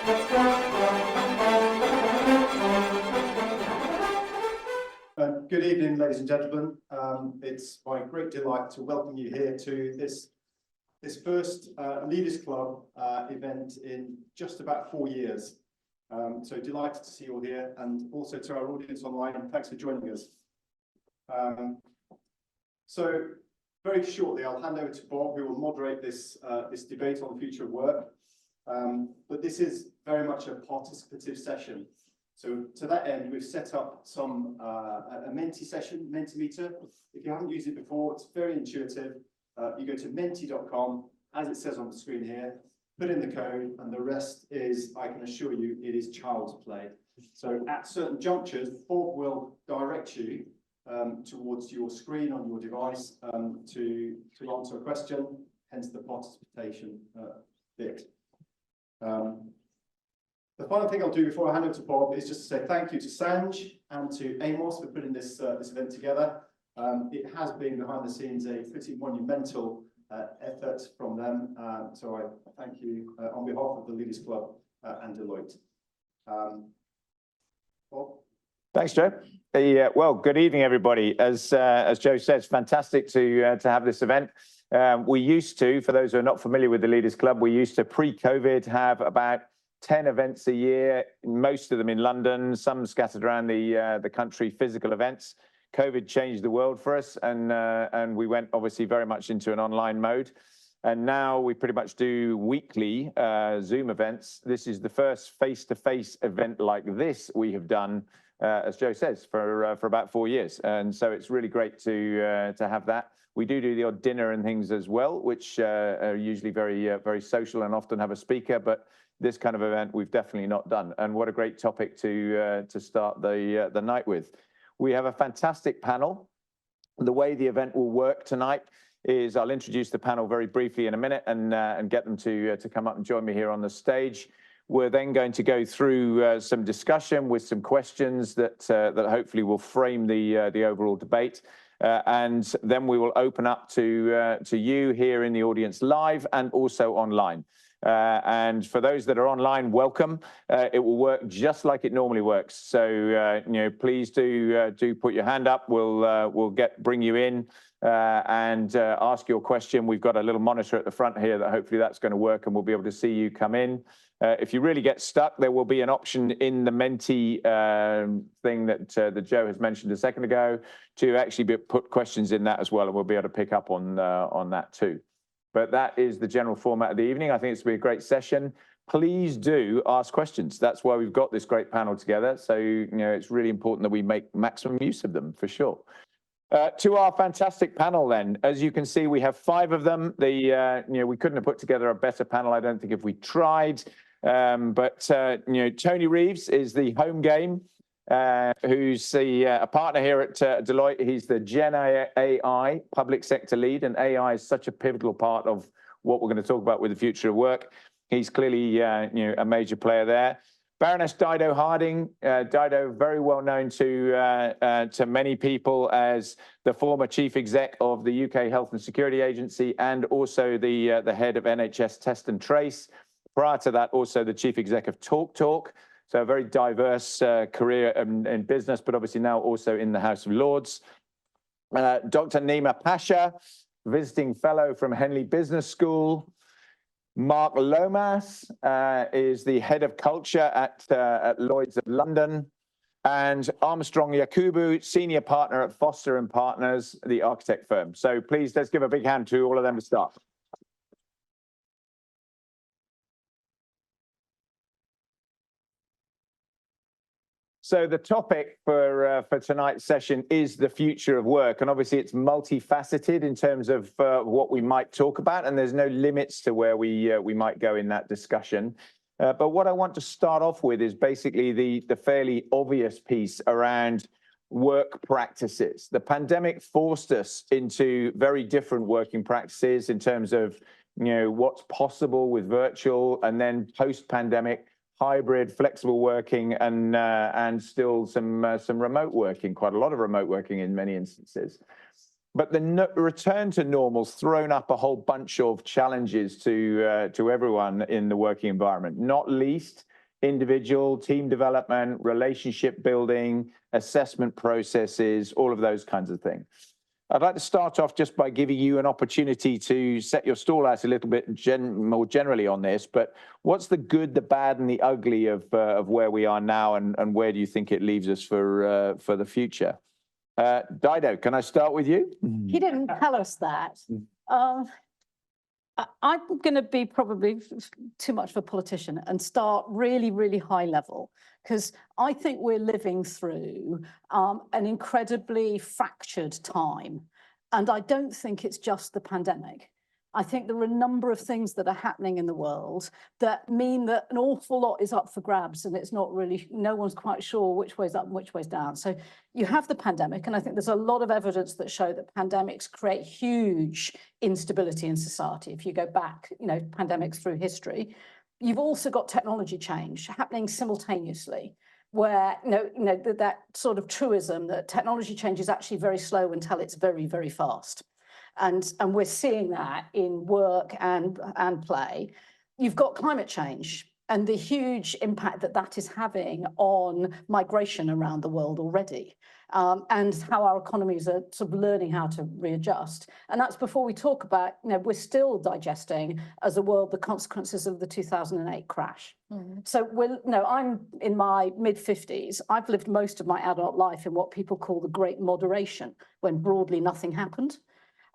Good evening, ladies and gentlemen. It's my great delight to welcome you here to this first Leaders Club event in just about 4 years. So delighted to see you all here, and also to our audience online, and thanks for joining us. So very shortly, I'll hand over to Bob, who will moderate this debate on the future of work. But this is very much a participative session. So to that end, we've set up a Menti session, Mentimeter. If you haven't used it before, it's very intuitive. You go to menti.com, as it says on the screen here, put in the code, and the rest is, I can assure you, it is child's play. So at certain junctures, Bob will direct you towards your screen on your device to answer a question, hence the participation bit. The final thing I'll do before I hand over to Bob is just to say thank you to Sanj and to Amos for putting this event together. It has been behind the scenes a pretty monumental effort from them. So I thank you on behalf of the Leaders Club and Deloitte. Bob? Thanks, Joe. Well, good evening, everybody. As Joe says, fantastic to have this event. We used to, for those who are not familiar with the Leaders Club, we used to pre-COVID have about 10 events a year, most of them in London, some scattered around the country, physical events. COVID changed the world for us, and we went obviously very much into an online mode. And now we pretty much do weekly Zoom events. This is the first face-to-face event like this we have done, as Joe says, for about 4 years. And so it's really great to have that. We do the odd dinner and things as well, which are usually very social and often have a speaker, but this kind of event we've definitely not done. And what a great topic to start the night with. We have a fantastic panel. The way the event will work tonight is I'll introduce the panel very briefly in a minute and get them to come up and join me here on the stage. We're then going to go through some discussion with some questions that hopefully will frame the overall debate. And then we will open up to you here in the audience live and also online. And for those that are online, welcome. It will work just like it normally works. So please do put your hand up. We'll bring you in and ask your question. We've got a little monitor at the front here that hopefully that's going to work, and we'll be able to see you come in. If you really get stuck, there will be an option in the Menti thing that Joe has mentioned a second ago to actually put questions in that as well, and we'll be able to pick up on that too. But that is the general format of the evening. I think it's going to be a great session. Please do ask questions. That's why we've got this great panel together. So it's really important that we make maximum use of them, for sure. To our fantastic panel then, as you can see, we have 5 of them. We couldn't have put together a better panel, I don't think, if we tried. But Tony Reeves is the home game, who's a partner here at Deloitte. He's the GenAI public sector lead, and AI is such a pivotal part of what we're going to talk about with the future of work. He's clearly a major player there. Baroness Dido Harding, Dido very well known to many people as the former chief exec of the UK Health and Security Agency, and also the head of NHS Test and Trace. Prior to that, also the chief exec of TalkTalk. So a very diverse career in business, but obviously now also in the House of Lords. Dr. Naeema Pasha, visiting fellow from Henley Business School. Mark Lomas is the head of culture at Lloyd's of London. And Armstrong Yakubu, senior partner at Foster & Partners, the architect firm. So please, let's give a big hand to all of them to start. So the topic for tonight's session is the future of work. And obviously it's multifaceted in terms of what we might talk about, and there's no limits to where we might go in that discussion. But what I want to start off with is basically the fairly obvious piece around work practices. The pandemic forced us into very different working practices in terms of what's possible with virtual, and then post-pandemic, hybrid, flexible working, and still some remote working, quite a lot of remote working in many instances. But the return to normal's thrown up a whole bunch of challenges to everyone in the working environment, not least individual, team development, relationship building, assessment processes, all of those kinds of things. I'd like to start off just by giving you an opportunity to set your stall out a little bit more generally on this, but what's the good, the bad, and the ugly of where we are now, and where do you think it leaves us for the future? Dido, can I start with you? He didn't tell us that. I'm going to be probably too much of a politician and start really, really high level, because I think we're living through an incredibly fractured time. And I don't think it's just the pandemic. I think there are a number of things that are happening in the world that mean that an awful lot is up for grabs, and it's not really, no one's quite sure which way's up and which way's down. So you have the pandemic, and I think there's a lot of evidence that show that pandemics create huge instability in society. If you go back, pandemics through history, you've also got technology change happening simultaneously, where that sort of truism that technology change is actually very slow until it's very, very fast. And we're seeing that in work and play. You've got climate change and the huge impact that is having on migration around the world already, and how our economies are sort of learning how to readjust. And that's before we talk about, we're still digesting as a world the consequences of the 2008 crash. So I'm in my mid-50s. I've lived most of my adult life in what people call the Great Moderation, when broadly nothing happened.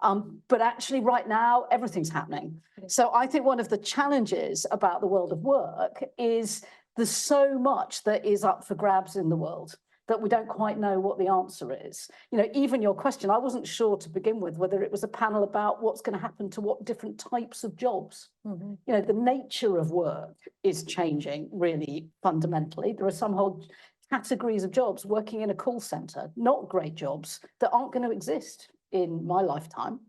But actually right now, everything's happening. So I think one of the challenges about the world of work is there's so much that is up for grabs in the world that we don't quite know what the answer is. Even your question, I wasn't sure to begin with whether it was a panel about what's going to happen to what different types of jobs. The nature of work is changing really fundamentally. There are some whole categories of jobs, working in a call center, not great jobs, that aren't going to exist in my lifetime.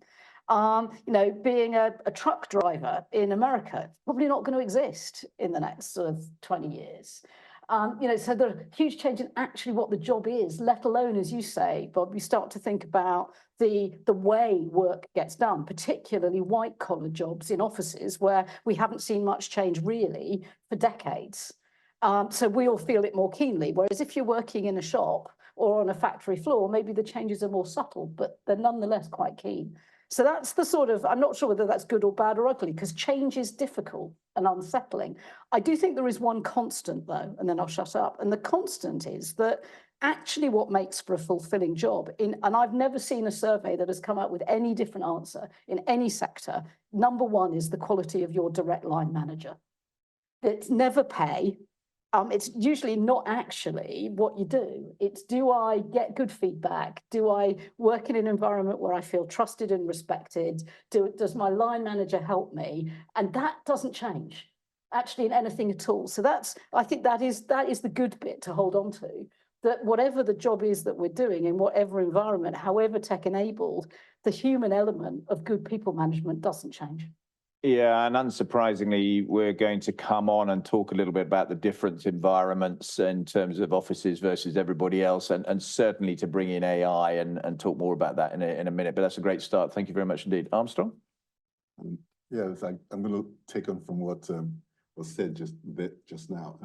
Being a truck driver in America, probably not going to exist in the next sort of 20 years. So there are huge change in actually what the job is, let alone, as you say, Bob, we start to think about the way work gets done, particularly white collar jobs in offices where we haven't seen much change really for decades. So we all feel it more keenly. Whereas if you're working in a shop or on a factory floor, maybe the changes are more subtle, but they're nonetheless quite keen. So that's the sort of, I'm not sure whether that's good or bad or ugly, because change is difficult and unsettling. I do think there is one constant though, and then I'll shut up. And the constant is that actually what makes for a fulfilling job, and I've never seen a survey that has come out with any different answer in any sector. Number one is the quality of your direct line manager. It's never pay. It's usually not actually what you do. It's, do I get good feedback? Do I work in an environment where I feel trusted and respected? Does my line manager help me? And that doesn't change actually in anything at all. So I think that is the good bit to hold on to, that whatever the job is that we're doing in whatever environment, however tech enabled, the human element of good people management doesn't change. Yeah, and unsurprisingly, we're going to come on and talk a little bit about the different environments in terms of offices versus everybody else, and certainly to bring in AI and talk more about that in a minute. But that's a great start. Thank you very much indeed. Armstrong? Yes, I'm going to take on from what was said just now.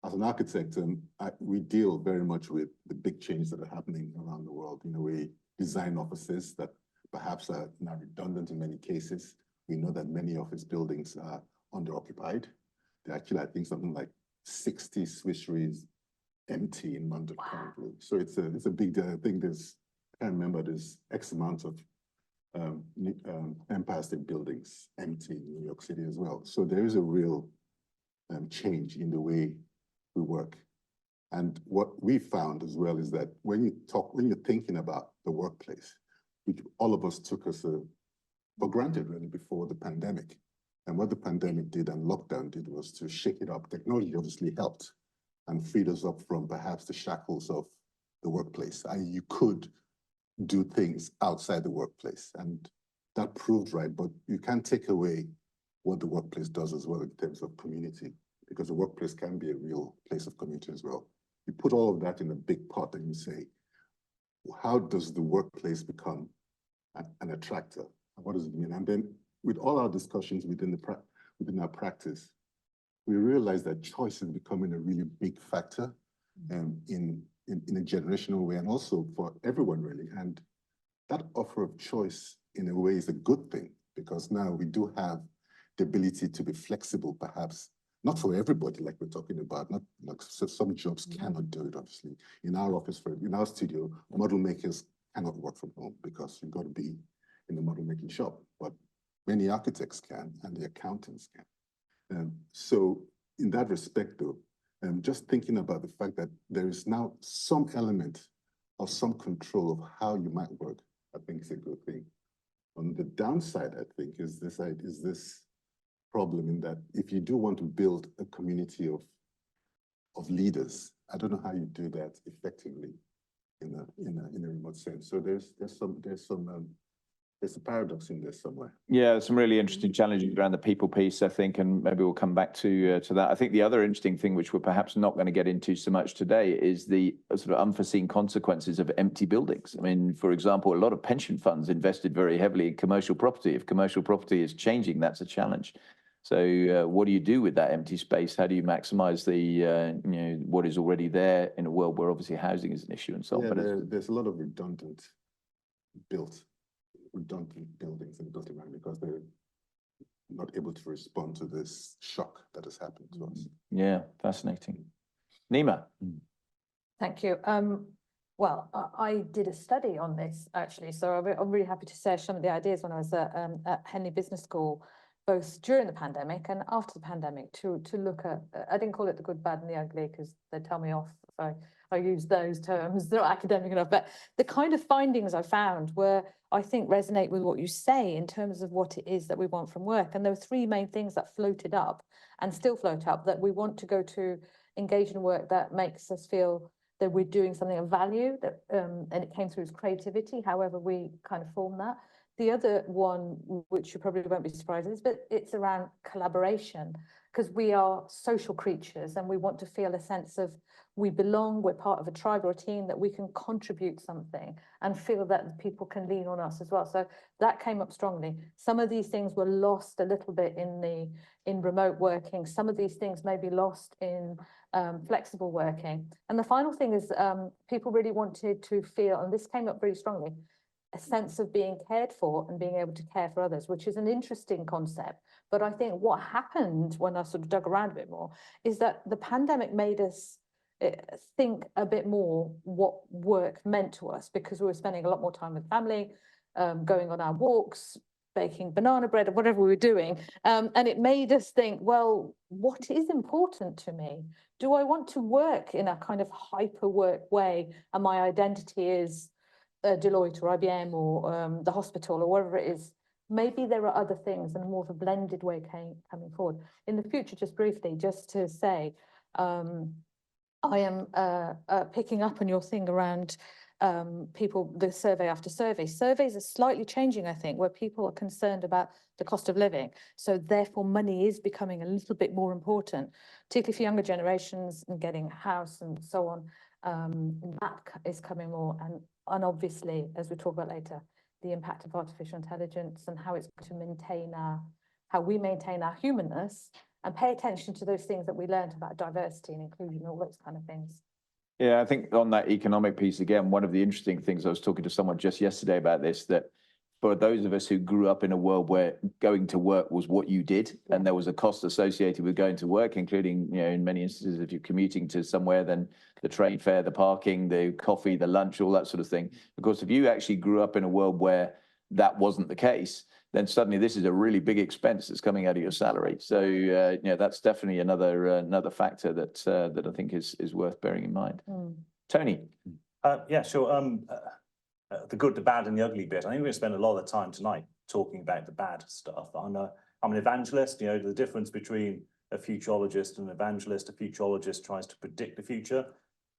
As an architect, we deal very much with the big changes that are happening around the world. We design offices that perhaps are now redundant in many cases. We know that many office buildings are underoccupied. There are actually, I think, something like 60 Swiss Re's empty in London currently. So it's a big deal. I think I can't remember, there's X amount of Empire State buildings empty in New York City as well. So there is a real change in the way we work. And what we found as well is that when you're thinking about the workplace, which all of us took as for granted really before the pandemic. And what the pandemic did and lockdown did was to shake it up. Technology obviously helped and freed us up from perhaps the shackles of the workplace. You could do things outside the workplace, and that proved right, but you can't take away what the workplace does as well in terms of community, because the workplace can be a real place of community as well. You put all of that in a big pot and you say, how does the workplace become an attractor? What does it mean? And then with all our discussions within our practice, we realize that choice is becoming a really big factor in a generational way, and also for everyone really. And that offer of choice in a way is a good thing, because now we do have the ability to be flexible, perhaps not for everybody, like we're talking about. Not like so some jobs cannot do it, obviously. In our office, in our studio, model makers cannot work from home because you've got to be in the model making shop. But many architects can, and the accountants can. So in that respect, though, just thinking about the fact that there is now some element of some control of how you might work, I think is a good thing. On the downside, I think, is this problem in that if you do want to build a community of leaders, I don't know how you do that effectively in a remote sense. So there's a paradox in there somewhere. Yeah, some really interesting challenges around the people piece, I think, and maybe we'll come back to that. I think the other interesting thing, which we're perhaps not going to get into so much today, is the sort of unforeseen consequences of empty buildings. I mean, for example, a lot of pension funds invested very heavily in commercial property. If commercial property is changing, that's a challenge. So what do you do with that empty space? How do you maximize the what is already there in a world where obviously housing is an issue and so on? Yeah, there's a lot of redundant buildings in the built environment because they're not able to respond to this shock that has happened to us. Yeah, fascinating. Naeema. Thank you. Well, I did a study on this actually, so I'm really happy to share some of the ideas when I was at Henley Business School, both during the pandemic and after the pandemic, to look at, I didn't call it the good, bad and the ugly because they tell me off if I use those terms, they're not academic enough, but the kind of findings I found were, I think, resonate with what you say in terms of what it is that we want from work. And there were three main things that floated up and still float up, that we want to go to engage in work that makes us feel that we're doing something of value, that and it came through as creativity, however we kind of form that. The other one, which you probably won't be surprised, is, but it's around collaboration, because we are social creatures and we want to feel a sense of we belong, we're part of a tribe or a team, that we can contribute something and feel that people can lean on us as well. So that came up strongly. Some of these things were lost a little bit in remote working. Some of these things may be lost in flexible working. And the final thing is people really wanted to feel, and this came up very strongly, a sense of being cared for and being able to care for others, which is an interesting concept. But I think what happened when I sort of dug around a bit more is that the pandemic made us think a bit more what work meant to us, because we were spending a lot more time with family, going on our walks, baking banana bread or whatever we were doing. And it made us think, well, what is important to me? Do I want to work in a kind of hyper work way and my identity is Deloitte or IBM or the hospital or whatever it is? Maybe there are other things and more of a blended way coming forward. In the future, just briefly, just to say, I am picking up on your thing around people, the survey after survey. Surveys are slightly changing, I think, where people are concerned about the cost of living. So therefore, money is becoming a little bit more important, particularly for younger generations and getting a house and so on. That is coming more. And obviously, as we talk about later, the impact of artificial intelligence and how it's going to maintain how we maintain our humanness and pay attention to those things that we learned about diversity and inclusion, all those kind of things. Yeah, I think on that economic piece, again, one of the interesting things, I was talking to someone just yesterday about this, that for those of us who grew up in a world where going to work was what you did, and there was a cost associated with going to work, including, in many instances, if you're commuting to somewhere, then the train fare, the parking, the coffee, the lunch, all that sort of thing. Of course, if you actually grew up in a world where that wasn't the case, then suddenly this is a really big expense that's coming out of your salary. So, that's definitely another factor that I think is worth bearing in mind. Tony. Yeah, sure. The good, the bad and the ugly bit. I think we're going to spend a lot of the time tonight talking about the bad stuff. I'm an evangelist. The difference between a futurologist and an evangelist. A futurologist tries to predict the future.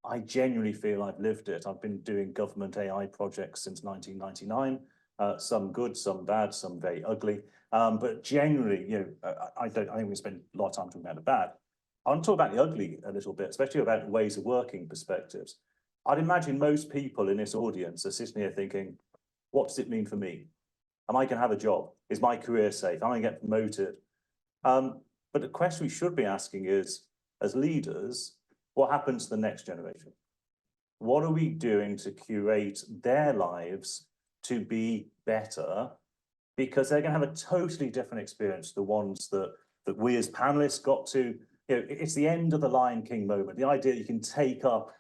I genuinely feel I've lived it. I've been doing government AI projects since 1999. Some good, some bad, some very ugly. But generally, I think we spend a lot of time talking about the bad. I want to talk about the ugly a little bit, especially about ways of working perspectives. I'd imagine most people in this audience are sitting here thinking, what does it mean for me? Am I going to have a job? Is my career safe? Am I going to get promoted? But the question we should be asking is, as leaders, what happens to the next generation? What are we doing to curate their lives to be better? Because they're going to have a totally different experience, the ones that we as panelists got to, it's the end of the Lion King moment. The idea you can take up,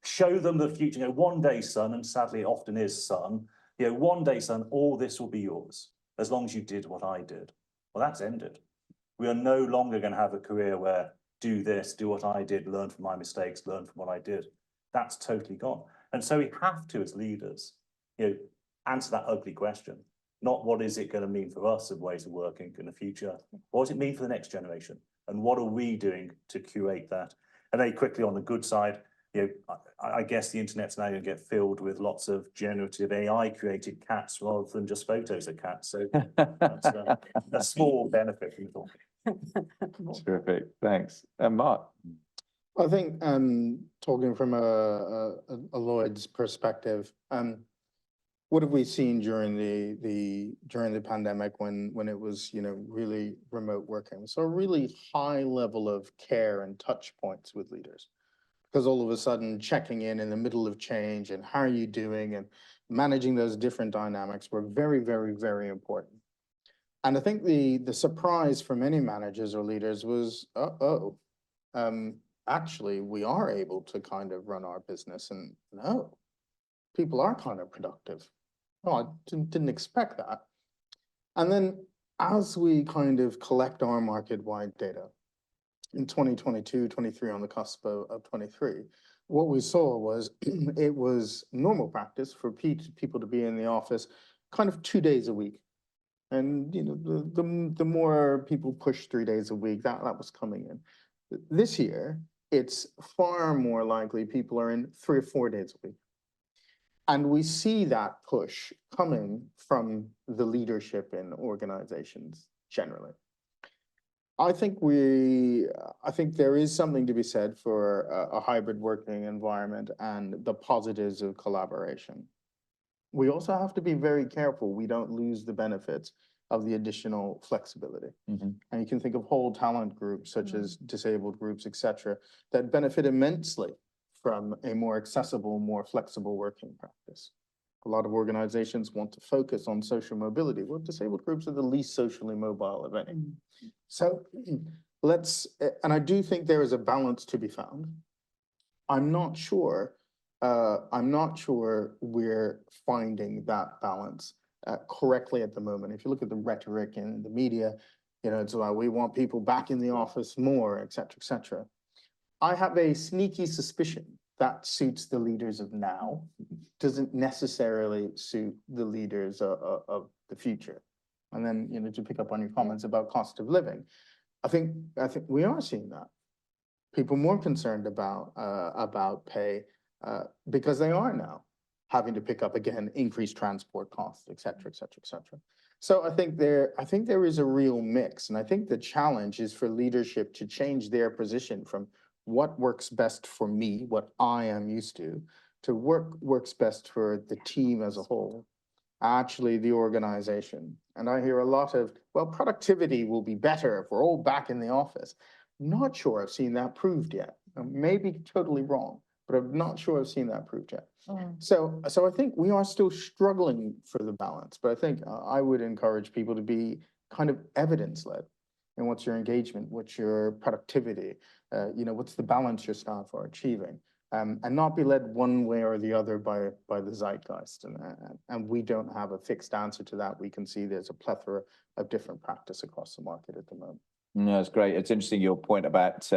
show them the future, one day, son, and sadly it often is son, one day, son, all this will be yours, as long as you did what I did. Well, that's ended. We are no longer going to have a career where do this, do what I did, learn from my mistakes, learn from what I did. That's totally gone. And so we have to, as leaders, answer that ugly question. Not what is it going to mean for us of ways of working in the future? What does it mean for the next generation? And what are we doing to curate that? And very quickly on the good side, I guess the internet's now going to get filled with lots of generative AI created cats rather than just photos of cats. So that's a small benefit from it all. Terrific, thanks. And Mark? I think talking from a Lloyd's perspective, what have we seen during the pandemic when it was really remote working? So a really high level of care and touch points with leaders, because all of a sudden checking in the middle of change and how are you doing and managing those different dynamics were very, very, very important. And I think the surprise for many managers or leaders was, actually, we are able to kind of run our business, and no, people are kind of productive. Oh, I didn't expect that. And then as we kind of collect our market-wide data in 2022, 23, on the cusp of 23, what we saw was it was normal practice for people to be in the office kind of 2 days a week. And the more people push 3 days a week, that was coming in. This year, it's far more likely people are in 3 or 4 days a week. And we see that push coming from the leadership in organizations generally. I think there is something to be said for a hybrid working environment and the positives of collaboration. We also have to be very careful we don't lose the benefits of the additional flexibility. And you can think of whole talent groups, such as disabled groups, et cetera, that benefit immensely from a more accessible, more flexible working practice. A lot of organizations want to focus on social mobility. Well, disabled groups are the least socially mobile of any. So and I do think there is a balance to be found. I'm not sure we're finding that balance correctly at the moment. If you look at the rhetoric in the media, it's like we want people back in the office more, et cetera, et cetera. I have a sneaky suspicion that suits the leaders of now, doesn't necessarily suit the leaders of the future. And then, to pick up on your comments about cost of living, I think we are seeing that. People more concerned about pay because they are now having to pick up, again, increased transport costs, et cetera, et cetera, et cetera. So I think there is a real mix. And I think the challenge is for leadership to change their position from what works best for me, what I am used to works best for the team as a whole, actually the organization. And I hear a lot of, well, productivity will be better if we're all back in the office. I'm not sure I've seen that proved yet. I may be totally wrong, but I'm not sure I've seen that proved yet. So I think we are still struggling for the balance, but I think I would encourage people to be kind of evidence-led. And what's your engagement? What's your productivity? What's the balance your staff are achieving? And not be led one way or the other by the zeitgeist. And we don't have a fixed answer to that. We can see there's a plethora of different practice across the market at the moment. No, that's great. It's interesting, your point about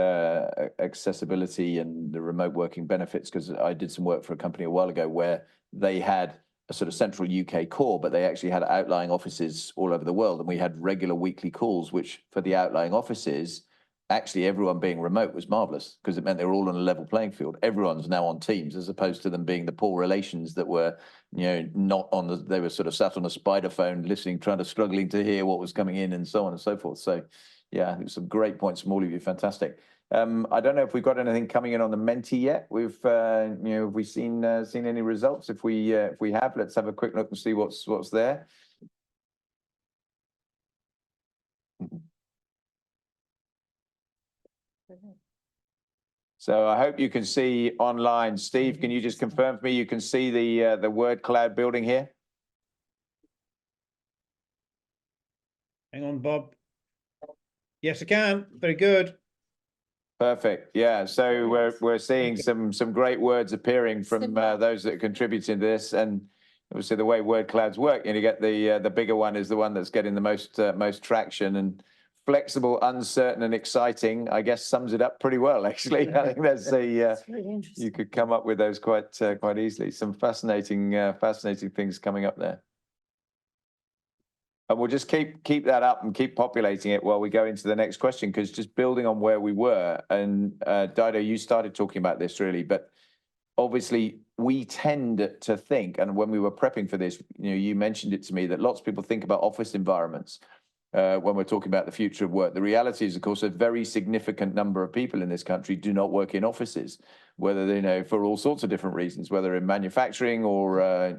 accessibility and the remote working benefits, because I did some work for a company a while ago where they had a sort of central UK core, but they actually had outlying offices all over the world. And we had regular weekly calls, which for the outlying offices, actually everyone being remote was marvelous because it meant they were all on a level playing field. Everyone's now on Teams, as opposed to them being the poor relations that were, not on they were sort of sat on a spider phone, listening, struggling to hear what was coming in and so on and so forth. So yeah, I think some great points from all of you. Fantastic. I don't know if we've got anything coming in on the Menti yet. We've, have we seen any results? If we have, let's have a quick look and see what's there. So I hope you can see online. Steve, can you just confirm for me you can see the word cloud building here? Hang on, Bob. Yes, I can. Very good. Perfect. Yeah. So we're seeing some great words appearing from those that are contributing to this, and obviously the way word clouds work, you get the bigger one is the one that's getting the most traction, and flexible, uncertain, and exciting, I guess, sums it up pretty well. Actually, I think that's really interesting. you could come up with those quite easily. Some fascinating things coming up there. And we'll just keep that up and keep populating it while we go into the next question, because just building on where we were, and Dido, you started talking about this really, but obviously we tend to think, and when we were prepping for this, you mentioned it to me, that lots of people think about office environments when we're talking about the future of work. The reality is, of course, a very significant number of people in this country do not work in offices, whether they for all sorts of different reasons, whether in manufacturing or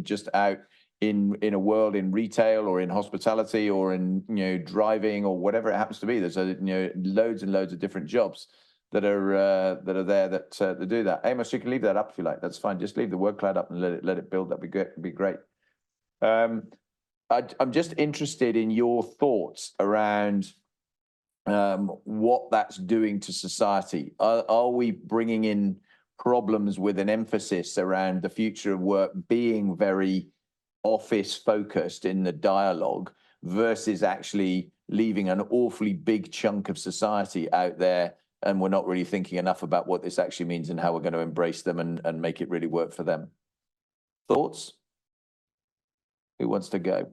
just out in a world in retail or in hospitality or in driving or whatever it happens to be. There's loads and loads of different jobs that are there that do that. Amos, you can leave that up if you like. That's fine. Just leave the word cloud up and let it build. That'd be great. I'm just interested in your thoughts around what that's doing to society. Are we bringing in problems with an emphasis around the future of work being very office focused in the dialogue versus actually leaving an awfully big chunk of society out there, and we're not really thinking enough about what this actually means and how we're going to embrace them and make it really work for them? Thoughts? Who wants to go?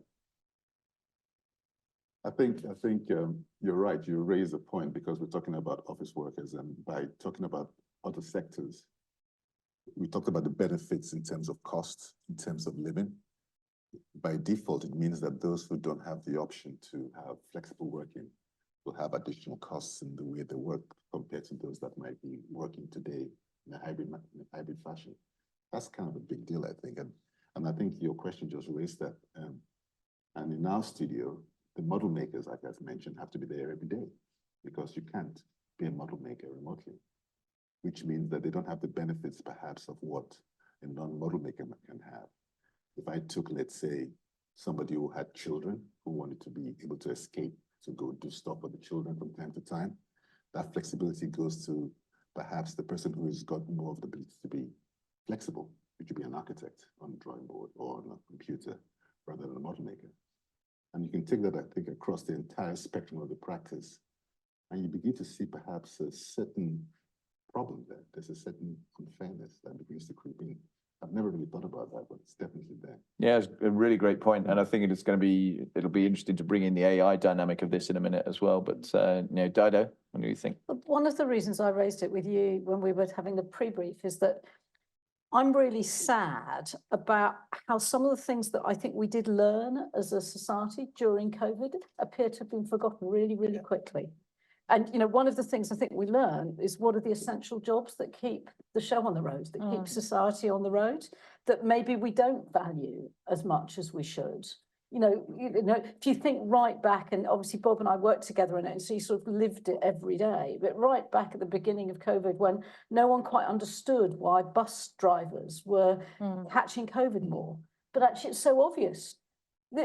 I think you're right. You raise a point, because we're talking about office workers, and by talking about other sectors, we talked about the benefits in terms of cost, in terms of living. By default, it means that those who don't have the option to have flexible working will have additional costs in the way they work compared to those that might be working today in a hybrid fashion. That's kind of a big deal, I think. And I think your question just raised that. And in our studio, the model makers, like I've mentioned, have to be there every day, because you can't be a model maker remotely, which means that they don't have the benefits perhaps of what a non-model maker can have. If I took, let's say, somebody who had children who wanted to be able to escape to go do stuff with the children from time to time, that flexibility goes to perhaps the person who has got more of the ability to be flexible, which would be an architect on a drawing board or on a computer rather than a model maker. And you can take that, I think, across the entire spectrum of the practice, and you begin to see perhaps a certain problem there. There's a certain unfairness that begins to creep in. I've never really thought about that, but it's definitely there. Yeah, it's a really great point, and I think it'll be interesting to bring in the AI dynamic of this in a minute as well. But Dido, what do you think? One of the reasons I raised it with you when we were having the pre-brief is that I'm really sad about how some of the things that I think we did learn as a society during COVID appear to have been forgotten really, really quickly. And, one of the things I think we learn is what are the essential jobs that keep the show on the road, that keep society on the road, that maybe we don't value as much as we should. If you think right back, and obviously Bob and I worked together in it, and so you sort of lived it every day, but right back at the beginning of COVID, when no one quite understood why bus drivers were catching COVID more, but actually it's so obvious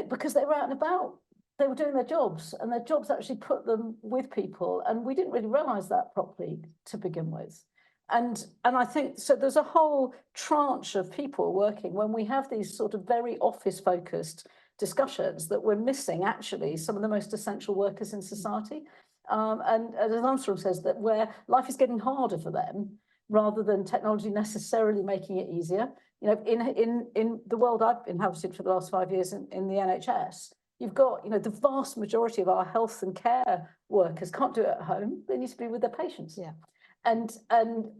because they were out and about. They were doing their jobs, and their jobs actually put them with people, and we didn't really realise that properly to begin with. And I think, so there's a whole tranche of people working when we have these sort of very office-focused discussions that we're missing actually some of the most essential workers in society. And as Armstrong says, that where life is getting harder for them, rather than technology necessarily making it easier. In the world I've inhabited for the last 5 years in the NHS, you've got, the vast majority of our health and care workers can't do it at home. They need to be with their patients. Yeah. And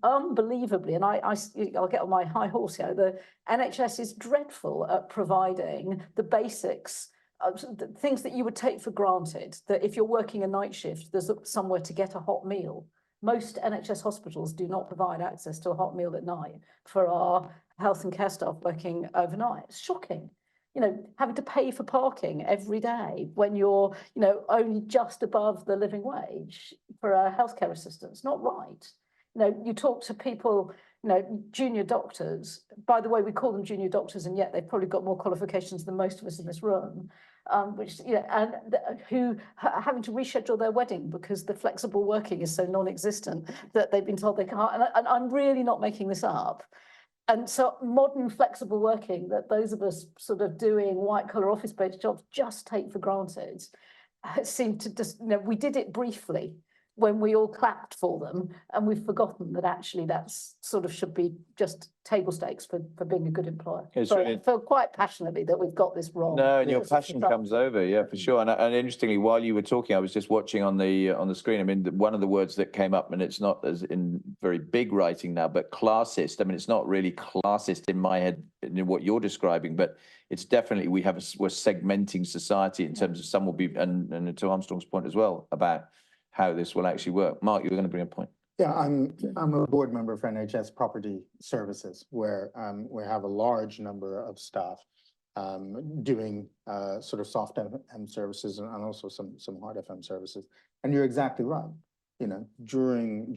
unbelievably, and I'll get on my high horse here, the NHS is dreadful at providing the basics, the things that you would take for granted, that if you're working a night shift, there's somewhere to get a hot meal. Most NHS hospitals do not provide access to a hot meal at night for our health and care staff working overnight. It's shocking. Having to pay for parking every day when you're, only just above the living wage for a healthcare assistant. It's not right. You know, you talk to people, you know, junior doctors, by the way, we call them junior doctors, and yet they've probably got more qualifications than most of us in this room, which, you know, and who having to reschedule their wedding because the flexible working is so non-existent that they've been told they can't, and I'm really not making this up. And so modern flexible working that those of us sort of doing white collar office-based jobs just take for granted seem to just, you know, we did it briefly when we all clapped for them, and we've forgotten that actually that's sort of should be just table stakes for being a good employer. So I feel quite passionately that we've got this wrong. No, and your passion comes over, yeah, for sure. And interestingly, while you were talking, I was just watching on the screen. I mean, one of the words that came up, and it's not as in very big writing now, but classist. I mean, it's not really classist in my head in what you're describing, but it's definitely we're segmenting society in terms of some will be, and to Armstrong's point as well about how this will actually work. Mark, you were going to bring a point. Yeah, I'm a board member for NHS Property Services, where we have a large number of staff doing sort of soft FM services and also some hard FM services. And you're exactly right. You know, during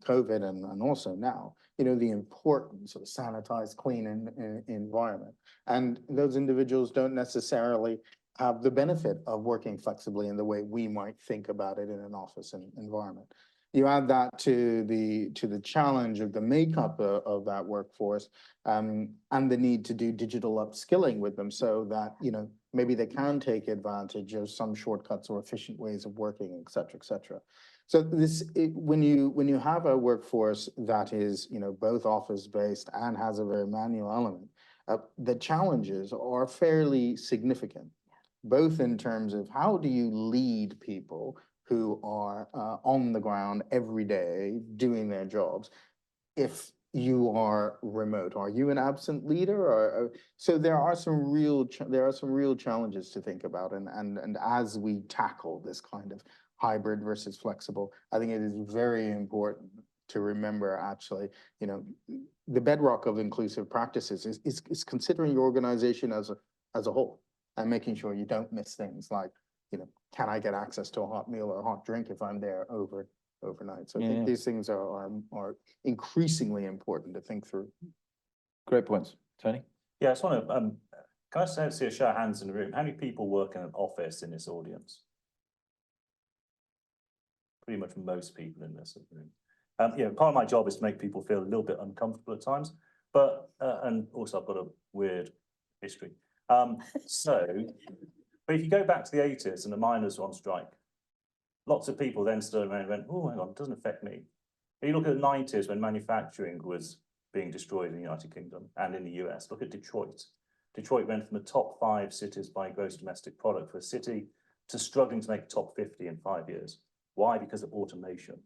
COVID and also now, you know, the importance of a sanitized, clean environment. And those individuals don't necessarily have the benefit of working flexibly in the way we might think about it in an office environment. You add that to the challenge of the makeup of that workforce and the need to do digital upskilling with them so that, you know, maybe they can take advantage of some shortcuts or efficient ways of working, et cetera, et cetera. So when you have a workforce that is, you know, both office-based and has a very manual element, the challenges are fairly significant, both in terms of how do you lead people who are on the ground every day doing their jobs if you are remote. Are you an absent leader? Or so there are some real challenges to think about, and as we tackle this kind of hybrid versus flexible, I think it is very important to remember actually, you know, the bedrock of inclusive practices is considering your organization as a whole and making sure you don't miss things like, you know, can I get access to a hot meal or a hot drink if I'm there overnight? So I think these things are increasingly important to think through. Great points. Tony? Yeah, I just want to, can I see a show of hands in the room? How many people work in an office in this audience? Pretty much most people in this room. Yeah, part of my job is to make people feel a little bit uncomfortable at times, but, and also I've got a weird history. But if you go back to the 80s and the miners were on strike, lots of people then stood around and went, oh, hang on, it doesn't affect me. If you look at the 90s when manufacturing was being destroyed in the United Kingdom and in the US, look at Detroit. Detroit went from the top 5 cities by gross domestic product for a city to struggling to make top 50 in 5 years. Why? Because of automation.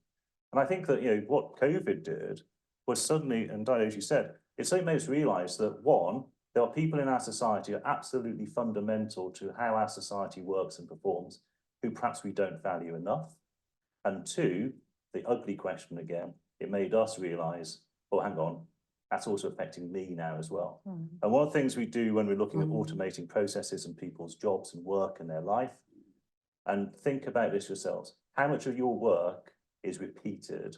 And I think that, you know, what COVID did was suddenly, and Dido, as you said, it suddenly made us realize that one, there are people in our society who are absolutely fundamental to how our society works and performs, who perhaps we don't value enough. And two, the ugly question again, it made us realize, oh, hang on, that's also affecting me now as well. And one of the things we do when we're looking at automating processes and people's jobs and work and their life, and think about this yourselves, how much of your work is repeated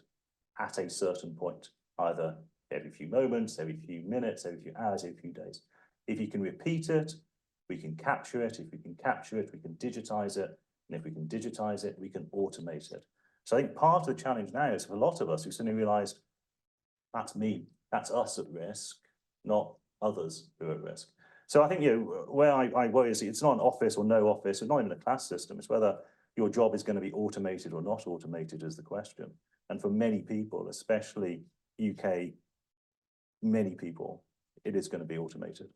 at a certain point, either every few moments, every few minutes, every few hours, every few days. If you can repeat it, we can capture it. If we can capture it, we can digitize it. And if we can digitize it, we can automate it. So I think part of the challenge now is for a lot of us who suddenly realized, that's me, that's us at risk, not others who are at risk. So I think, you know, where I worry is it's not an office or no office, or not even a class system. It's whether your job is going to be automated or not automated is the question. And for many people, especially UK, many people, it is going to be automated.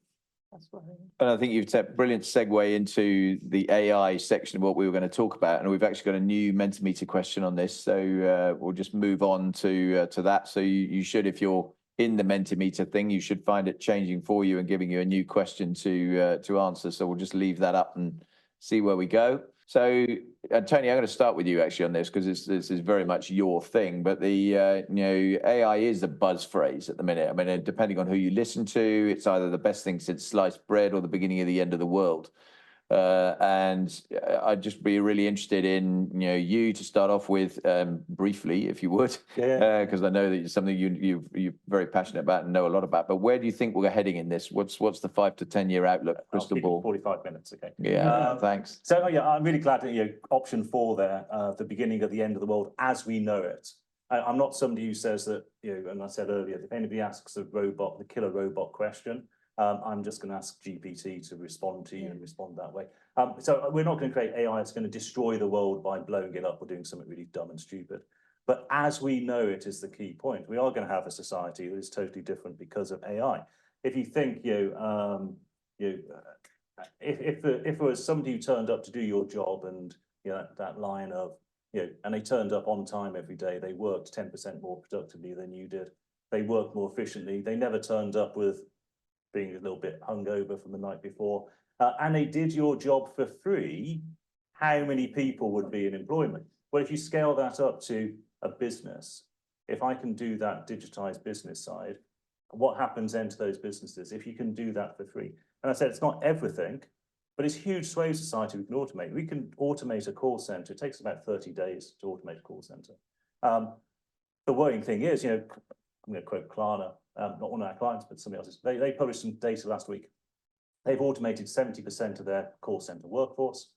That's right. And I think you've set a brilliant segue into the AI section of what we were going to talk about. And we've actually got a new Mentimeter question on this. So we'll just move on to that. So you should, if you're in the Mentimeter thing, you should find it changing for you and giving you a new question to answer. So we'll just leave that up and see where we go. So, Tony, I'm going to start with you actually on this because this is very much your thing. But the you know, AI is a buzz phrase at the minute. I mean, depending on who you listen to, it's either the best thing since sliced bread or the beginning of the end of the world. And I'd just be really interested in, you to start off with, briefly, if you would, because I know that it's something you're very passionate about and know a lot about. But where do you think we're heading in this? What's the 5 to 10 year outlook, crystal ball? 45 minutes, okay. Yeah, thanks. So yeah, I'm really glad that option 4 there, the beginning of the end of the world as we know it. I'm not somebody who says that, and I said earlier, if anybody asks the killer robot question, I'm just going to ask GPT to respond to you and respond that way. So we're not going to create AI that's going to destroy the world by blowing it up or doing something really dumb and stupid. But as we know it is the key point. We are going to have a society that is totally different because of AI. If you think, if there was somebody who turned up to do your job and that line of, and they turned up on time every day, they worked 10% more productively than you did. They worked more efficiently. They never turned up with being a little bit hungover from the night before, and they did your job for free. How many people would be in employment? Well, if you scale that up to a business, if I can do that digitized business side, what happens then to those businesses if you can do that for free? And I said, it's not everything, but it's huge swathes of society we can automate. We can automate a call center. It takes about 30 days to automate a call center. The worrying thing is, I'm going to quote Klarna, not one of our clients, but somebody else's. They published some data last week. They've automated 70% of their call center workforce.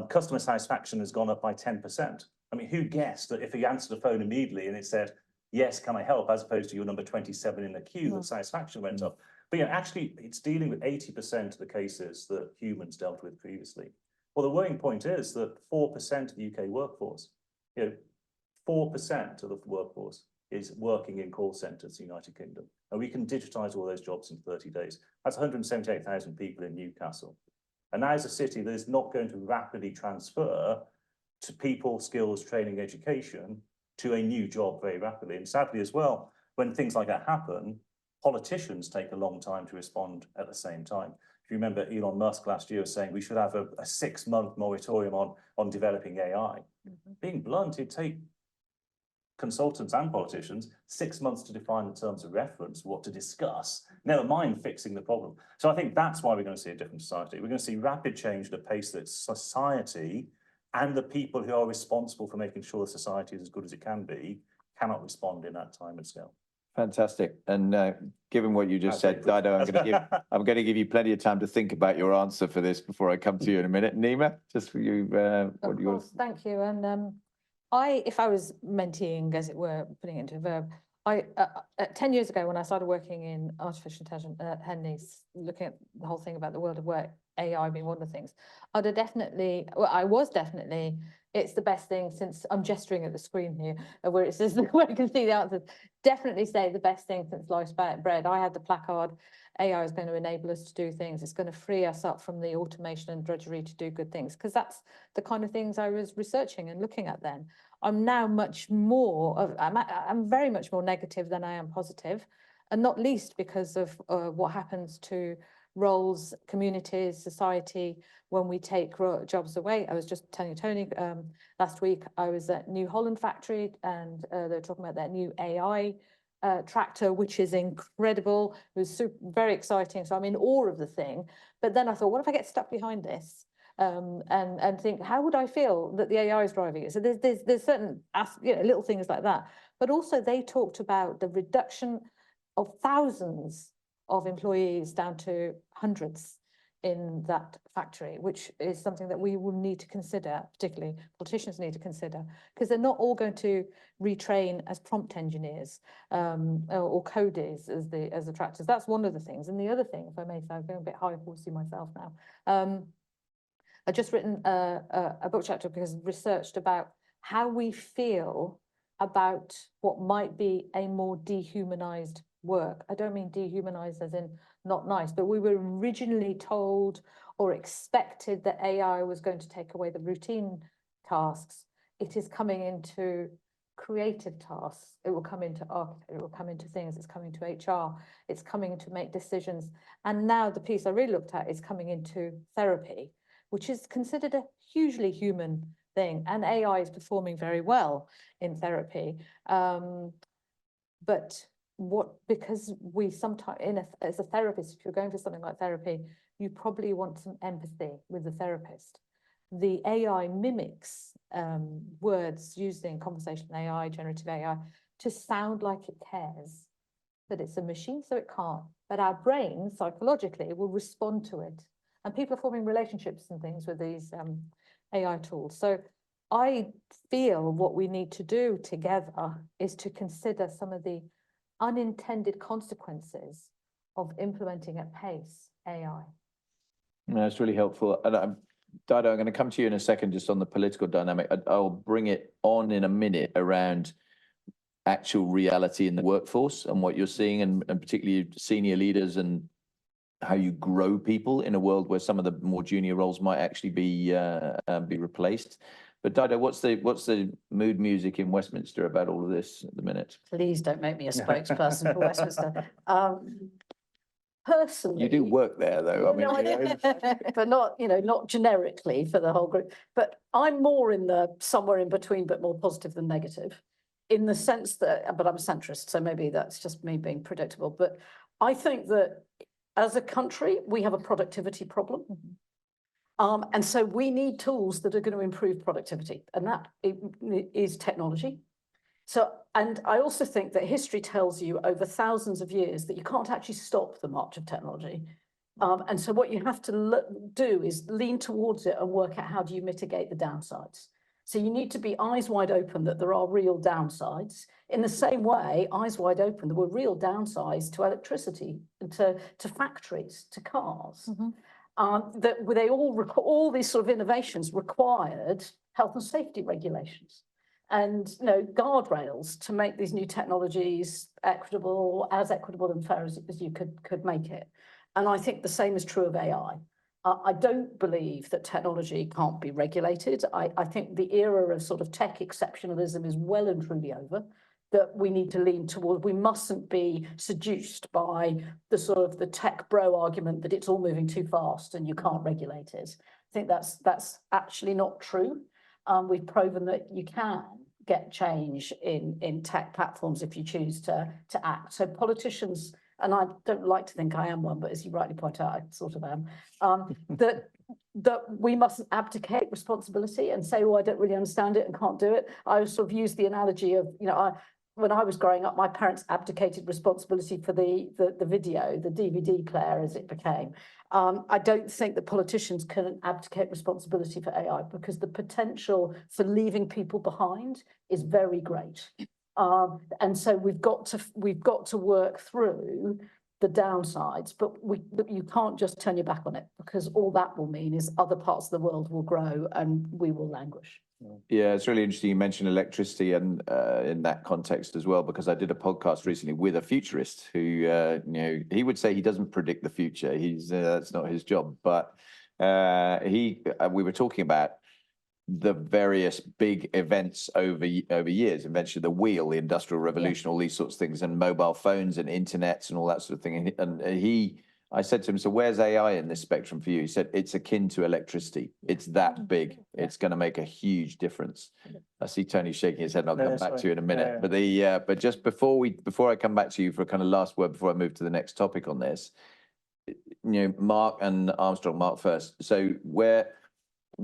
Customer satisfaction has gone up by 10%. I mean, who guessed that if you answered the phone immediately and it said, yes, can I help, as opposed to your number 27 in the queue, the satisfaction went up. But actually, it's dealing with 80% of the cases that humans dealt with previously. Well, the worrying point is that 4% of the UK workforce, 4% of the workforce is working in call centres in the United Kingdom. And we can digitise all those jobs in 30 days. That's 178,000 people in Newcastle. And that is a city that is not going to rapidly transfer to people, skills, training, education to a new job very rapidly. And sadly as well, when things like that happen, politicians take a long time to respond at the same time. If you remember Elon Musk last year saying we should have a 6-month moratorium on developing AI. Being blunt, it'd take consultants and politicians 6 months to define the terms of reference, what to discuss, never mind fixing the problem. So I think that's why we're going to see a different society. We're going to see rapid change at a pace that society and the people who are responsible for making sure the society is as good as it can be cannot respond in that time and scale. Fantastic. And given what you just said, Dido, I'm going to give you plenty of time to think about your answer for this before I come to you in a minute. Naeema, just for you. Of course, thank you. And if I was menteeing, as it were, putting it into a verb, 10 years ago when I started working in artificial intelligence at Henley, looking at the whole thing about the world of work, AI being one of the things, I was definitely, it's the best thing since, I'm gesturing at the screen here, where it says, where you can see the answers, definitely say the best thing since sliced bread. I had the placard, AI is going to enable us to do things. It's going to free us up from the automation and drudgery to do good things, because that's the kind of things I was researching and looking at then. I'm now I'm very much more negative than I am positive, and not least because of what happens to roles, communities, society when we take jobs away. I was just telling Tony last week, I was at New Holland factory and they were talking about that new AI tractor, which is incredible. It was very exciting. So I'm in awe of the thing. But then I thought, what if I get stuck behind this? And think, how would I feel that the AI is driving it? So there's certain little things like that. But also they talked about the reduction of thousands of employees down to hundreds in that factory, which is something that we will need to consider, particularly politicians need to consider, because they're not all going to retrain as prompt engineers or coders as the tractors. That's one of the things. And the other thing, if I may say, I'm going a bit high horsey myself now. I've just written a book chapter because I've researched about how we feel about what might be a more dehumanized work. I don't mean dehumanized as in not nice, but we were originally told or expected that AI was going to take away the routine tasks. It is coming into creative tasks. It will come into architecture, it will come into things, it's coming to HR, it's coming to make decisions. And now the piece I really looked at is coming into therapy, which is considered a hugely human thing. And AI is performing very well in therapy. But because we sometimes, as a therapist, if you're going for something like therapy, you probably want some empathy with the therapist. The AI mimics words used in conversational AI, generative AI, to sound like it cares, but it's a machine, so it can't. But our brain, psychologically, will respond to it. And people are forming relationships and things with these AI tools. So I feel what we need to do together is to consider some of the unintended consequences of implementing at pace AI. No, it's really helpful. And Dido, I'm going to come to you in a second just on the political dynamic. I'll bring it on in a minute around actual reality in the workforce and what you're seeing, and particularly senior leaders and how you grow people in a world where some of the more junior roles might actually be replaced. But Dido, what's the mood music in Westminster about all of this at the minute? Please don't make me a spokesperson for Westminster. Personally, You do work there, though. I mean, no, I do. But not, not generically for the whole group. But I'm more in the somewhere in between, but more positive than negative, in the sense that, but I'm a centrist, so maybe that's just me being predictable. But I think that as a country, we have a productivity problem. And so we need tools that are going to improve productivity, and that is technology. So, and I also think that history tells you over thousands of years that you can't actually stop the march of technology. And so what you have to do is lean towards it and work out how do you mitigate the downsides. So you need to be eyes wide open that there are real downsides. In the same way, eyes wide open, there were real downsides to electricity, to factories, to cars. That they all these sort of innovations required health and safety regulations and guardrails to make these new technologies as equitable and fair as you could make it. And I think the same is true of AI. I don't believe that technology can't be regulated. I think the era of sort of tech exceptionalism is well and truly over, that we need to lean toward. We mustn't be seduced by the sort of the tech bro argument that it's all moving too fast and you can't regulate it. I think that's actually not true. We've proven that you can get change in tech platforms if you choose to act. So politicians, and I don't like to think I am one, but as you rightly point out, I sort of am, that we mustn't abdicate responsibility and say, oh, I don't really understand it and can't do it. I sort of use the analogy of, when I was growing up, my parents abdicated responsibility for the video, the DVD player as it became. I don't think that politicians can abdicate responsibility for AI because the potential for leaving people behind is very great. And so we've got to work through the downsides, but you can't just turn your back on it, because all that will mean is other parts of the world will grow and we will languish. Yeah, it's really interesting you mentioned electricity and in that context as well, because I did a podcast recently with a futurist who, he would say he doesn't predict the future. That's not his job. But we were talking about the various big events over years, eventually the wheel, the Industrial Revolution, all these sorts of things, and mobile phones and internets and all that sort of thing. And I said to him, so where's AI in this spectrum for you? He said, it's akin to electricity. It's that big. It's going to make a huge difference. I see Tony shaking his head, and I'll come back to you in a minute. But just before I come back to you for a kind of last word before I move to the next topic on this, Mark and Armstrong, Mark first. So where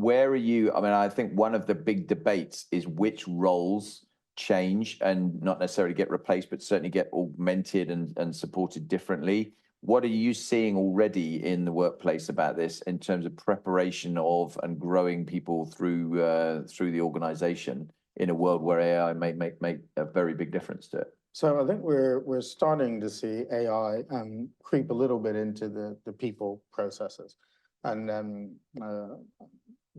are you? I mean, I think one of the big debates is which roles change and not necessarily get replaced, but certainly get augmented and supported differently. What are you seeing already in the workplace about this in terms of preparation of and growing people through the organization in a world where AI may make a very big difference to it? So I think we're starting to see AI creep a little bit into the people processes, and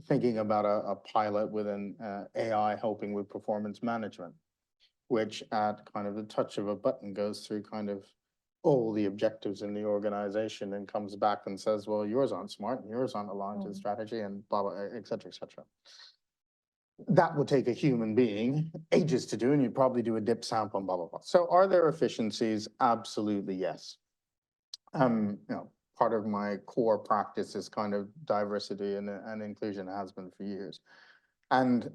thinking about a pilot with an AI helping with performance management, which at kind of the touch of a button goes through kind of all the objectives in the organization and comes back and says, well, yours aren't smart and yours aren't aligned to the strategy and blah, blah, et cetera, et cetera. That would take a human being ages to do, and you'd probably do a dip sample and blah, blah, blah. So are there efficiencies? Absolutely, yes. Part of my core practice is kind of diversity and inclusion, has been for years. And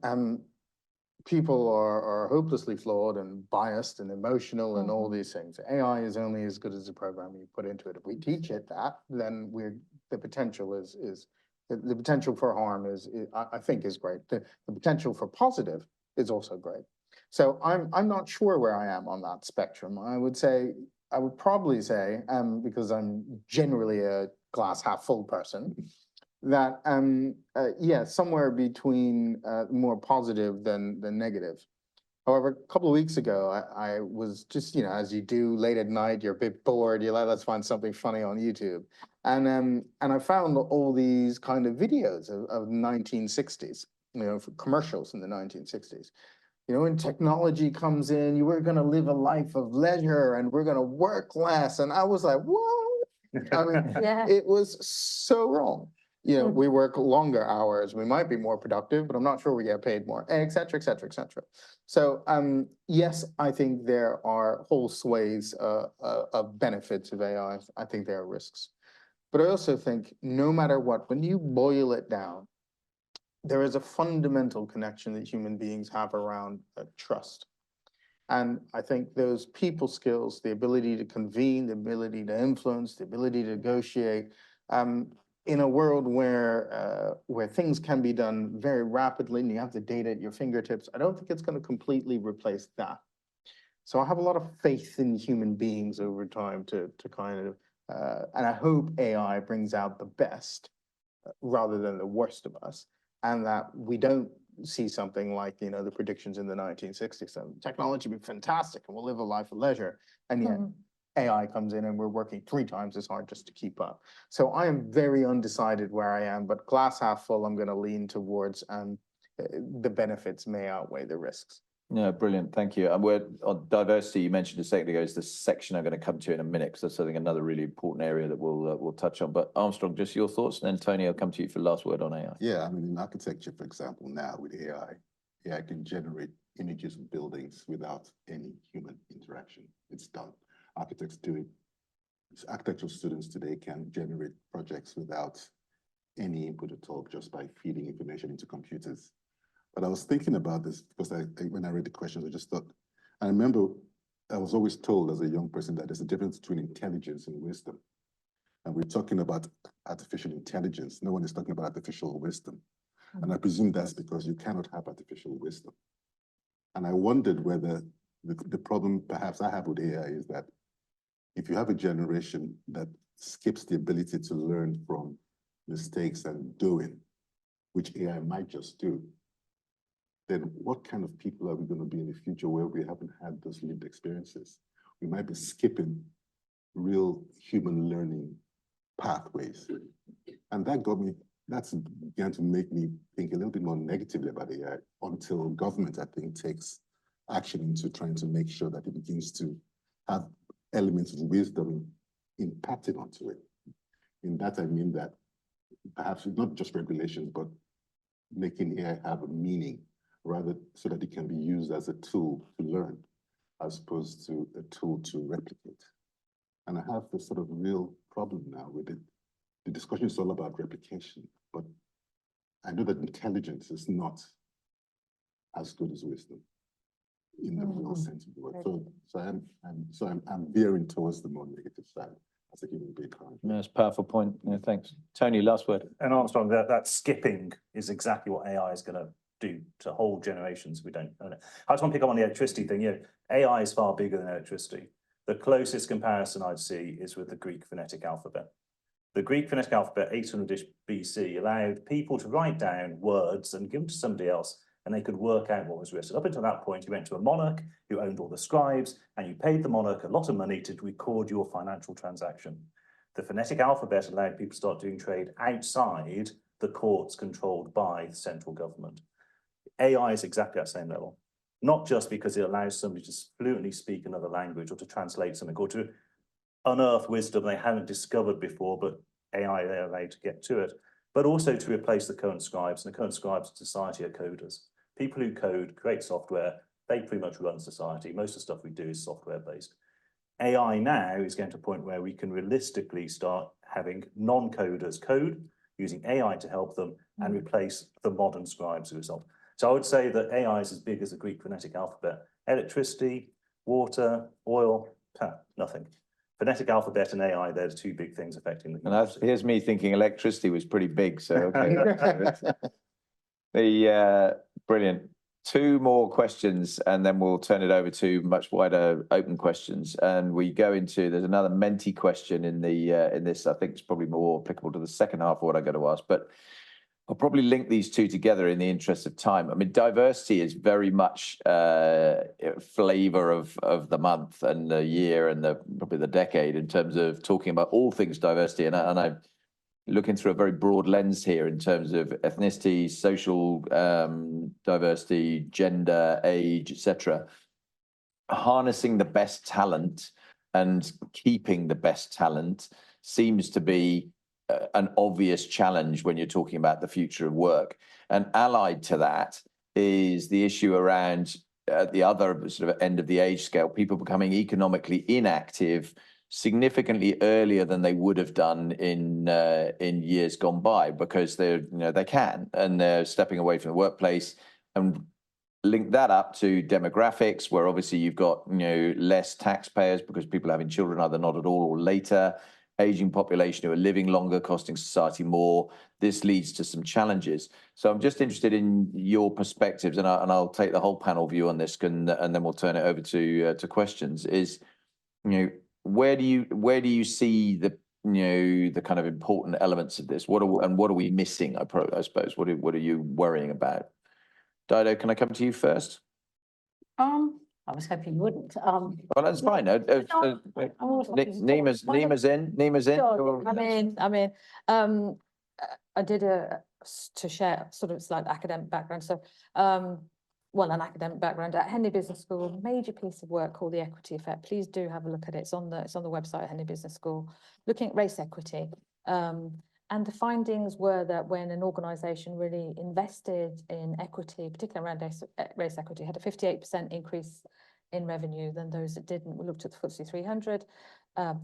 people are hopelessly flawed and biased and emotional and all these things. AI is only as good as the program you put into it. If we teach it that, then the potential is the potential for harm I think is great. The potential for positive is also great. So I'm not sure where I am on that spectrum. I would probably say, because I'm generally a glass half full person, that yeah, somewhere between more positive than negative. However, a couple of weeks ago, I was just, as you do late at night, you're a bit bored, you're like, let's find something funny on YouTube. And I found all these kind of videos of 1960s, for commercials in the 1960s. When technology comes in, you were going to live a life of leisure and we're going to work less. And I was like, what? I mean, Yeah. it was so wrong. We work longer hours. We might be more productive, but I'm not sure we get paid more, et cetera, et cetera, et cetera. So yes, I think there are whole swathes of benefits of AI. I think there are risks. But I also think no matter what, when you boil it down, there is a fundamental connection that human beings have around trust. And I think those people skills, the ability to convene, the ability to influence, the ability to negotiate, in a world where things can be done very rapidly and you have the data at your fingertips, I don't think it's going to completely replace that. So I have a lot of faith in human beings over time to kind of, and I hope AI brings out the best rather than the worst of us, and that we don't see something like, the predictions in the 1960s. So technology would be fantastic and we'll live a life of leisure. And yet AI comes in and we're working 3 times as hard just to keep up. So I am very undecided where I am, but glass half full, I'm going to lean towards the benefits may outweigh the risks. Yeah, brilliant. Thank you. And we're on diversity. You mentioned a second ago is the section I'm going to come to in a minute, because that's I think another really important area that we'll touch on. But Armstrong, just your thoughts, and then Tony, I'll come to you for the last word on AI. Yeah, I mean, in architecture, for example, now with AI can generate images of buildings without any human interaction. It's done. Architects do it. Architectural students today can generate projects without any input at all, just by feeding information into computers. But I was thinking about this because when I read the questions, I just thought, I remember I was always told as a young person that there's a difference between intelligence and wisdom. And we're talking about artificial intelligence. No one is talking about artificial wisdom. And I presume that's because you cannot have artificial wisdom. And I wondered whether the problem perhaps I have with AI is that if you have a generation that skips the ability to learn from mistakes and doing, which AI might just do, then what kind of people are we going to be in the future where we haven't had those lived experiences? We might be skipping real human learning pathways. And that began to make me think a little bit more negatively about AI until government, I think, takes action into trying to make sure that it begins to have elements of wisdom impacted onto it. In that, I mean that perhaps not just regulations, but making AI have a meaning, rather so that it can be used as a tool to learn, as opposed to a tool to replicate. And I have this sort of real problem now with it. The discussion is all about replication, but I know that intelligence is not as good as wisdom in the real sense of the word. So I'm veering towards the more negative side as a human being. No, that's a powerful point. Yeah, thanks. Tony, last word. And Armstrong, that skipping is exactly what AI is going to do to whole generations. We don't own it. I just want to pick up on the electricity thing. AI is far bigger than electricity. The closest comparison I'd see is with the Greek phonetic alphabet. The Greek phonetic alphabet, 800-ish BC, allowed people to write down words and give them to somebody else, and they could work out what was written. Up until that point, you went to a monarch who owned all the scribes, and you paid the monarch a lot of money to record your financial transaction. The phonetic alphabet allowed people to start doing trade outside the courts controlled by the central government. AI is exactly at the same level, not just because it allows somebody to fluently speak another language or to translate something or to unearth wisdom they haven't discovered before, but AI, they're allowed to get to it, but also to replace the current scribes. And the current scribes in society are coders. People who code, create software, they pretty much run society. Most of the stuff we do is software-based. AI now is getting to a point where we can realistically start having non-coders code, using AI to help them and replace the modern scribes as a result. So I would say that AI is as big as the Greek phonetic alphabet. Electricity, water, oil, nothing. Phonetic alphabet and AI, they're the two big things affecting the And that's, human here's me thinking electricity was pretty big, so okay. Brilliant. Two more questions, and then we'll turn it over to much wider open questions. And we go into, there's another Menti question in the in this. I think it's probably more applicable to the second half of what I'm going to ask, but I'll probably link these two together in the interest of time. I mean, diversity is very much flavor of the month and the year and probably the decade in terms of talking about all things diversity. And I'm looking through a very broad lens here in terms of ethnicity, social diversity, gender, age, etc. Harnessing the best talent and keeping the best talent seems to be an obvious challenge when you're talking about the future of work. And allied to that is the issue around at the other sort of end of the age scale, people becoming economically inactive significantly earlier than they would have done in years gone by, because they can, and they're stepping away from the workplace. And link that up to demographics, where obviously you've got less taxpayers because people having children either not at all or later, aging population who are living longer, costing society more. This leads to some challenges. So I'm just interested in your perspectives, and I'll take the whole panel view on this, and then we'll turn it over to questions. Is where do you see the the kind of important elements of this? What are we missing? I suppose. What are you worrying about? Dido, can I come to you first? I was hoping you wouldn't. Well, that's fine. Naeema's in. I mean, I did to share sort of like academic background. So, well, an academic background at Henley Business School, major piece of work called the equity effect. Please do have a look at it. It's on the website at Henley Business School, looking at race equity. And the findings were that when an organisation really invested in equity, particularly around race equity, had a 58% increase in revenue than those that didn't. We looked at the FTSE 300,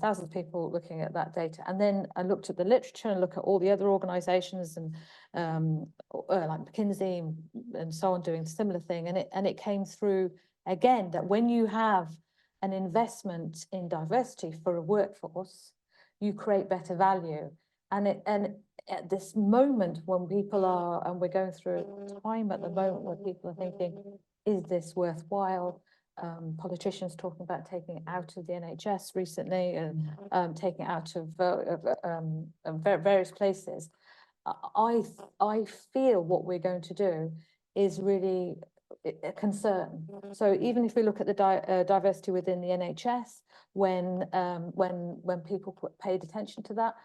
thousands of people looking at that data. And then I looked at the literature and looked at all the other organisations and like McKinsey and so on doing a similar thing. And it came through again that when you have an investment in diversity for a workforce, you create better value. And at this moment when people are, and we're going through a time at the moment where people are thinking, is this worthwhile? Politicians talking about taking it out of the NHS recently and taking it out of various places. I feel what we're going to do is really a concern. So even if we look at the diversity within the NHS, when people paid attention to that,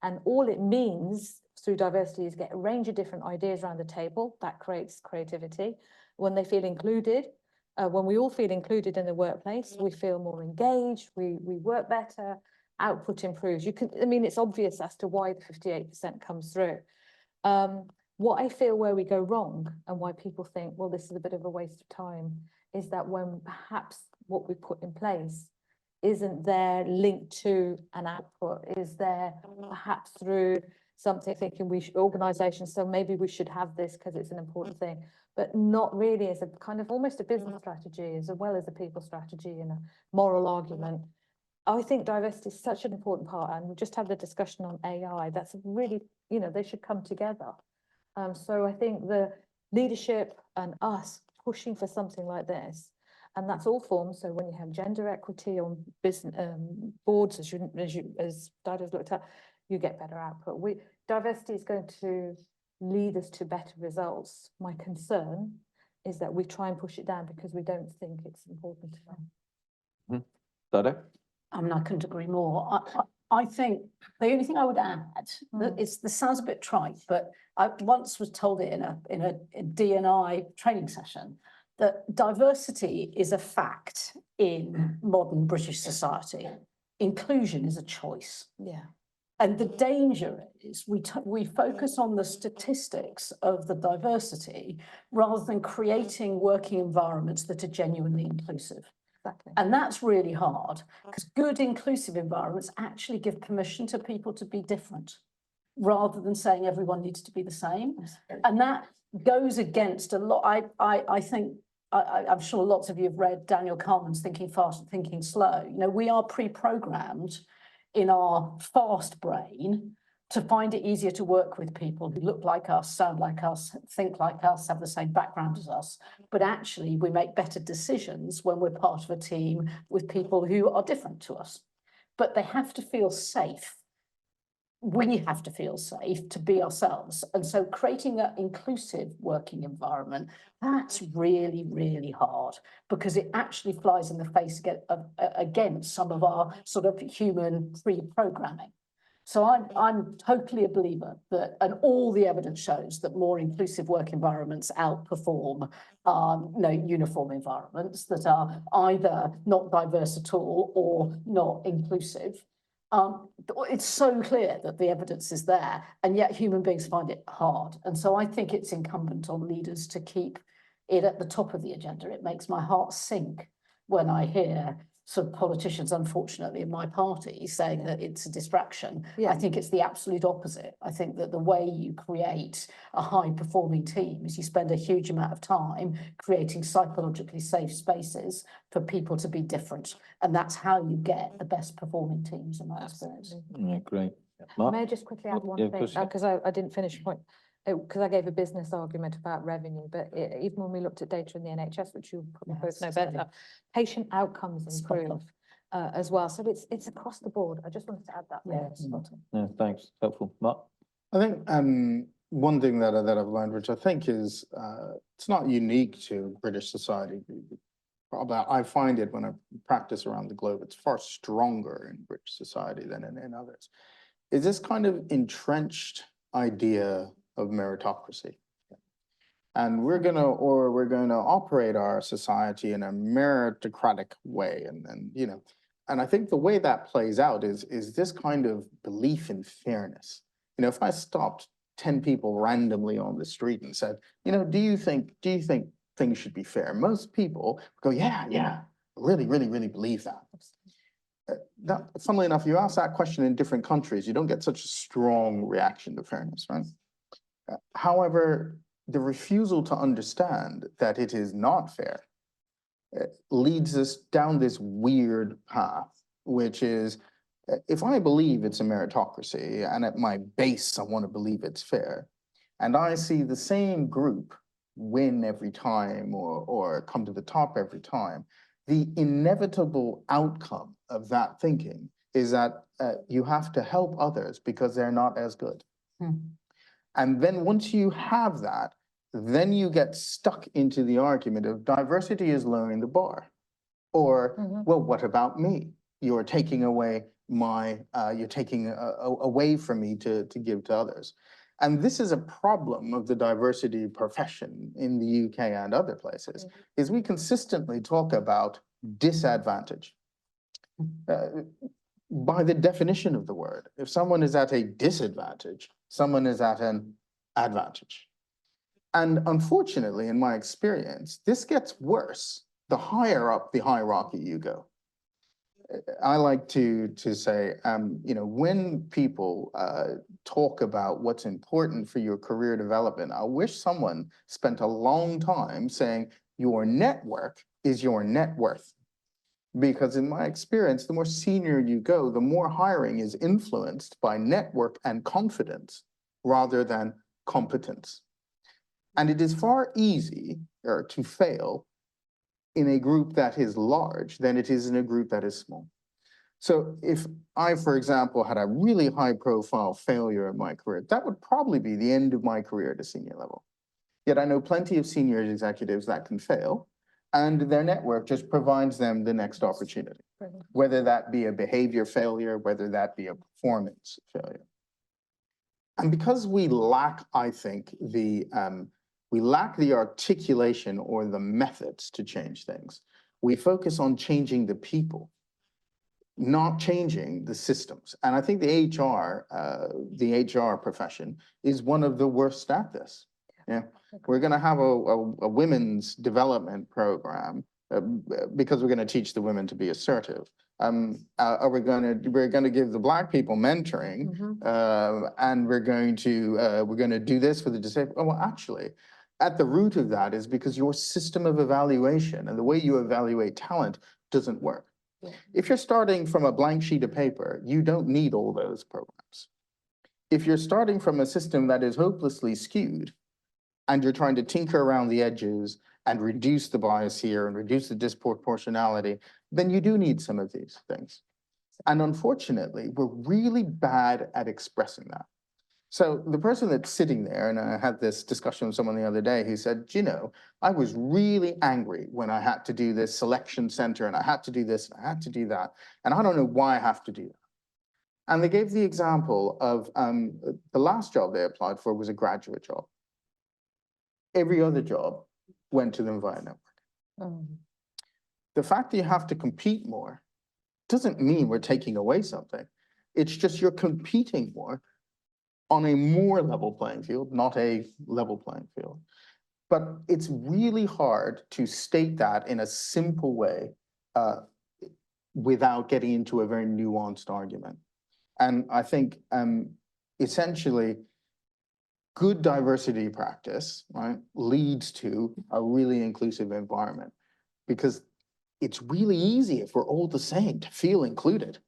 and all it means through diversity is get a range of different ideas around the table. That creates creativity. When they feel included, when we all feel included in the workplace, we feel more engaged, we work better, output improves. I mean, it's obvious as to why the 58% comes through. What I feel where we go wrong and why people think, well, this is a bit of a waste of time, is that when perhaps what we put in place isn't there linked to an output, is there perhaps through something thinking organisations, so maybe we should have this because it's an important thing, but not really as a kind of almost a business strategy as well as a people strategy and a moral argument. I think diversity is such an important part, and we just had the discussion on AI. That's really, they should come together. So I think the leadership and us pushing for something like this, and that's all forms. So when you have gender equity on business boards, as Dido's looked at, you get better output. Diversity is going to lead us to better results. My concern is that we try and push it down because we don't think it's important enough. Dido? I couldn't agree more. I think the only thing I would add is, this sounds a bit trite, but I once was told it in a D&I training session, that diversity is a fact in modern British society. Inclusion is a choice. Yeah. And the danger is we focus on the statistics of the diversity rather than creating working environments that are genuinely inclusive. Exactly. And that's really hard, because good inclusive environments actually give permission to people to be different rather than saying everyone needs to be the same. And that goes against a lot. I think, I'm sure lots of you have read Daniel Kahneman's Thinking Fast and Thinking Slow. You know, we are pre-programmed in our fast brain to find it easier to work with people who look like us, sound like us, think like us, have the same background as us. But actually, we make better decisions when we're part of a team with people who are different to us. But they have to feel safe. We have to feel safe to be ourselves. And so creating that inclusive working environment, that's really, really hard because it actually flies in the face against some of our sort of human pre-programming. So I'm totally a believer that, and all the evidence shows that more inclusive work environments outperform uniform environments that are either not diverse at all or not inclusive. It's so clear that the evidence is there, and yet human beings find it hard. And so I think it's incumbent on leaders to keep it at the top of the agenda. It makes my heart sink when I hear sort of politicians, unfortunately, in my party saying that it's a distraction. I think it's the absolute opposite. I think that the way you create a high-performing team is you spend a huge amount of time creating psychologically safe spaces for people to be different. And that's how you get the best performing teams, in my experience. Yeah, great. May I just quickly add one Yeah, of thing, course you can. because I didn't finish the point, because I gave a business argument about revenue, but even when we looked at data in the NHS, which you probably both know better, patient outcomes improve as well. So it's across the board. I just wanted to add that. Yeah, thanks. Helpful. Mark? I think one thing that I've learned, which I think is it's not unique to British society. I find it when I practice around the globe, it's far stronger in British society than in others. Is this kind of entrenched idea of meritocracy. And we're gonna operate our society in a meritocratic way. And I think the way that plays out is this kind of belief in fairness. You know, if I stopped 10 people randomly on the street and said, you know, do you think things should be fair? Most people go, yeah, really believe that. Funnily enough, you ask that question in different countries, you don't get such a strong reaction to fairness, right? However, the refusal to understand that it is not fair leads us down this weird path, which is, if I believe it's a meritocracy and at my base I want to believe it's fair, and I see the same group win every time or come to the top every time, the inevitable outcome of that thinking is that you have to help others because they're not as good. And then once you have that, then you get stuck into the argument of diversity is lowering the bar. Or, well, what about me? You're taking away you're taking away from me to give to others. And this is a problem of the diversity profession in the UK and other places, is we consistently talk about disadvantage. By the definition of the word, if someone is at a disadvantage, someone is at an advantage. And unfortunately, in my experience, this gets worse the higher up the hierarchy you go. I like to say, you know, when people talk about what's important for your career development, I wish someone spent a long time saying your network is your net worth. Because in my experience, the more senior you go, the more hiring is influenced by network and confidence rather than competence. And it is far easier to fail in a group that is large than it is in a group that is small. So if I, for example, had a really high profile failure in my career, that would probably be the end of my career at a senior level. Yet I know plenty of senior executives that can fail, and their network just provides them the next opportunity, whether that be a behavior failure, whether that be a performance failure. And because we lack, I think, the articulation or the methods to change things, we focus on changing the people, not changing the systems. And I think the HR profession is one of the worst at this. Yeah. We're going to have a women's development program because we're going to teach the women to be assertive. We're going to give the Black people mentoring, and we're going to do this for the disabled. Oh, well, actually, at the root of that is because your system of evaluation and the way you evaluate talent doesn't work. Yeah. If you're starting from a blank sheet of paper, you don't need all those programs. If you're starting from a system that is hopelessly skewed and you're trying to tinker around the edges and reduce the bias here and reduce the disproportionality, then you do need some of these things. And unfortunately, we're really bad at expressing that. So the person that's sitting there, and I had this discussion with someone the other day, he said, you know, I was really angry when I had to do this selection center and I had to do this and I had to do that. And I don't know why I have to do that. And they gave the example of the last job they applied for was a graduate job. Every other job went to them via network. The fact that you have to compete more doesn't mean we're taking away something. It's just you're competing more on a more level playing field, not a level playing field. But it's really hard to state that in a simple way without getting into a very nuanced argument. And I think essentially good diversity practice, right, leads to a really inclusive environment, because it's really easy if we're all the same to feel included.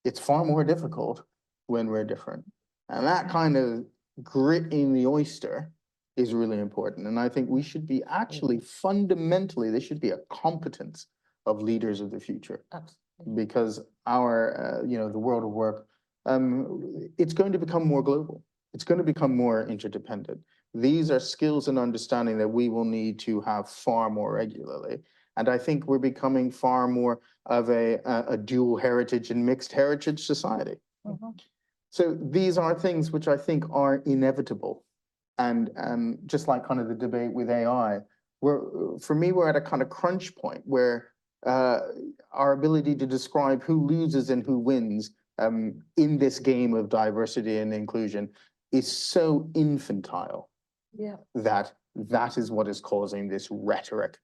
It's far more difficult when we're different. And that kind of grit in the oyster is really important. And I think we should be actually fundamentally, this should be a competence of leaders of the future. Absolutely. Because our, you know, the world of work, it's going to become more global. It's going to become more interdependent. These are skills and understanding that we will need to have far more regularly. And I think we're becoming far more of a dual heritage and mixed heritage society. So these are things which I think are inevitable. And just like kind of the debate with AI, for me, we're at a kind of crunch point where our ability to describe who loses and who wins in this game of diversity and inclusion is so infantile that is what is causing this rhetoric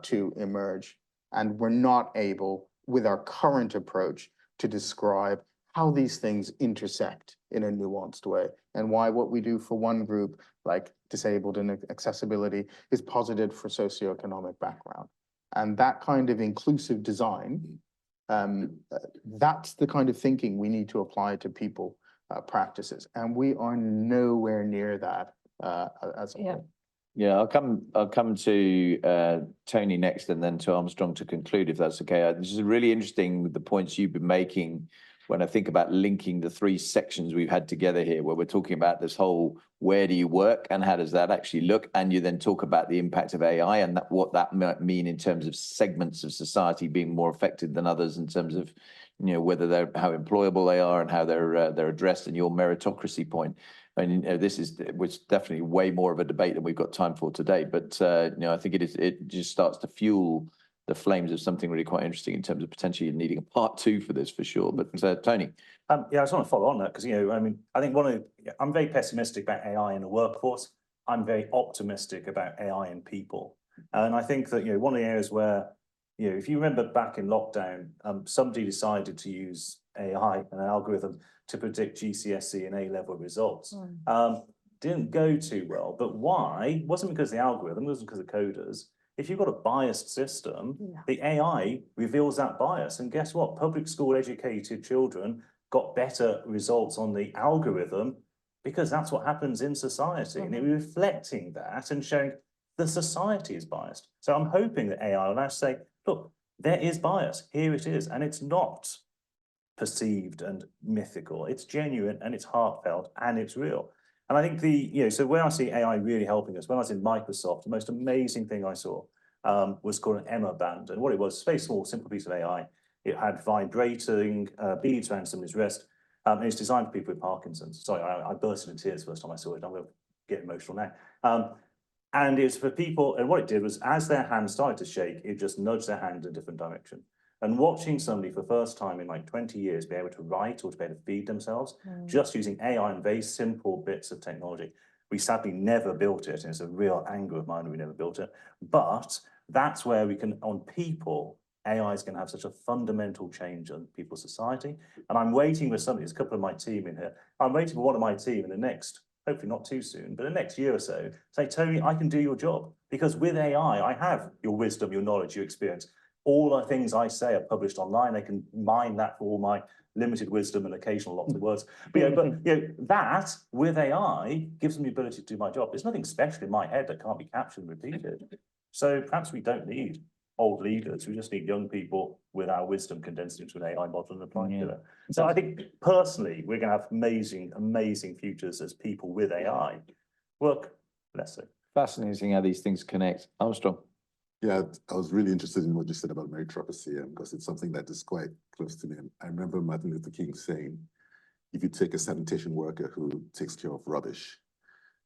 to emerge. And we're not able, with our current approach, to describe how these things intersect in a nuanced way, and why what we do for one group, like disabled and accessibility, is positive for socioeconomic background. And that kind of inclusive design, that's the kind of thinking we need to apply to people practices. And we are nowhere near that as a whole. Yeah, I'll come to Tony next and then to Armstrong to conclude, if that's okay. This is really interesting, the points you've been making when I think about linking the three sections we've had together here, where we're talking about this whole, where do you work and how does that actually look? And you then talk about the impact of AI and what that might mean in terms of segments of society being more affected than others in terms of, you know, whether they're, how employable they are and how they're addressed, and your meritocracy point. And you know, this is, which definitely way more of a debate than we've got time for today. But you know, I think it just starts to fuel the flames of something really quite interesting in terms of potentially needing a part two for this for sure. But Tony. Yeah, I just want to follow on that because, you know, I mean, I think I'm very pessimistic about AI in the workforce. I'm very optimistic about AI in people. And I think that, you know, one of the areas where, you know, if you remember back in lockdown, somebody decided to use AI and an algorithm to predict GCSE and A-level results. Didn't go too well. But why? It wasn't because of the algorithm, it wasn't because of coders. If you've got a biased system, the AI reveals that bias. And guess what? Public school educated children got better results on the algorithm because that's what happens in society. And it was reflecting that and showing the society is biased. So I'm hoping that AI will now say, look, there is bias. Here it is. And it's not perceived and mythical. It's genuine and it's heartfelt and it's real. And I think so where I see AI really helping us, when I was in Microsoft, the most amazing thing I saw was called an Emma band. And what it was, a very small, simple piece of AI. It had vibrating beads around somebody's wrist. And it's designed for people with Parkinson's. Sorry, I burst into tears the first time I saw it. I'm going to get emotional now. And it's for people, and what it did was, as their hand started to shake, it just nudged their hand in a different direction. And watching somebody for the first time in like 20 years be able to write or to be able to feed themselves, just using AI and very simple bits of technology. We sadly never built it, and it's a real anger of mine that we never built it. But that's where we can, on people, AI is going to have such a fundamental change on people's society. And I'm waiting for somebody, there's a couple of my team in here, I'm waiting for one of my team in the next hopefully not too soon, but the next year or so, say, Tony, I can do your job. Because with AI, I have your wisdom, your knowledge, your experience. All the things I say are published online. They can mine that for all my limited wisdom and occasional lots of words. But that with AI gives them the ability to do my job. There's nothing special in my head that can't be captured and repeated. So perhaps we don't need old leaders. We just need young people with our wisdom condensed into an AI model and applying to it. So I think personally, we're going to have amazing, amazing futures as people with AI work less so. Fascinating how these things connect. Armstrong. Yeah, I was really interested in what you said about meritocracy, because it's something that is quite close to me. And I remember Martin Luther King saying, if you take a sanitation worker who takes care of rubbish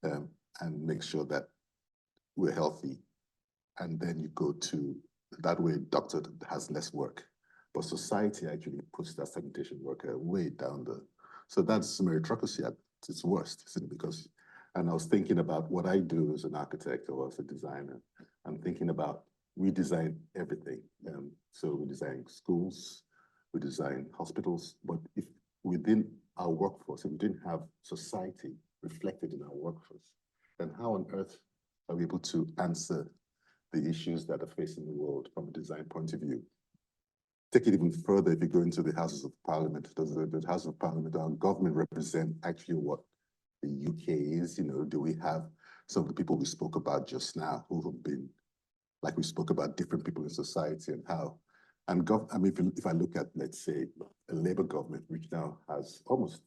and makes sure that we're healthy, and then you go to, that way, doctor has less work. But society actually puts that sanitation worker way down the, so that's meritocracy at its worst, isn't it? Because, and I was thinking about what I do as an architect or as a designer. I'm thinking about, we design everything. So we design schools, we design hospitals, but if within our workforce, if we didn't have society reflected in our workforce, then how on earth are we able to answer the issues that are facing the world from a design point of view? Take it even further, if you go into the Houses of Parliament, does the House of Parliament, our government represent actually what the UK is? You know, do we have some of the people we spoke about just now who have been, like we spoke about different people in society and how, and I mean, if I look at, let's say, a Labour government, which now has almost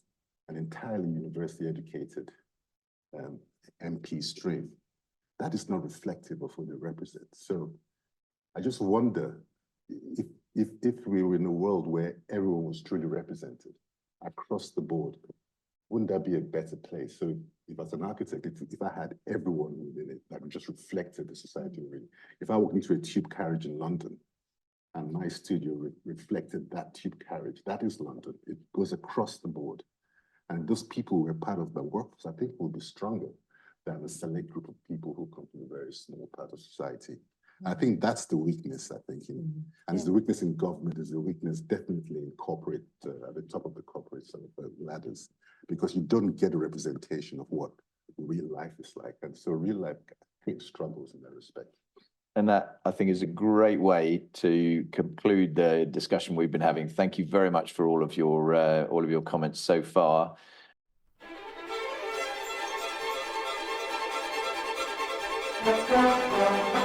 an entirely university educated MP stream, that is not reflective of who they represent. So I just wonder if we were in a world where everyone was truly represented across the board, wouldn't that be a better place? So if as an architect, if I had everyone within it that just reflected the society really, if I walked into a tube carriage in London and my studio reflected that tube carriage, that is London. It goes across the board. And those people who were part of the workforce, I think will be stronger than a select group of people who come from a very small part of society. I think that's the weakness, I think, and it's the weakness in government, is the weakness definitely in corporate, at the top of the corporate sort of ladders, because you don't get a representation of what real life is like. And so real life, I think, struggles in that respect. And that, I think, is a great way to conclude the discussion we've been having. Thank you very much for all of your comments so far. Thank you.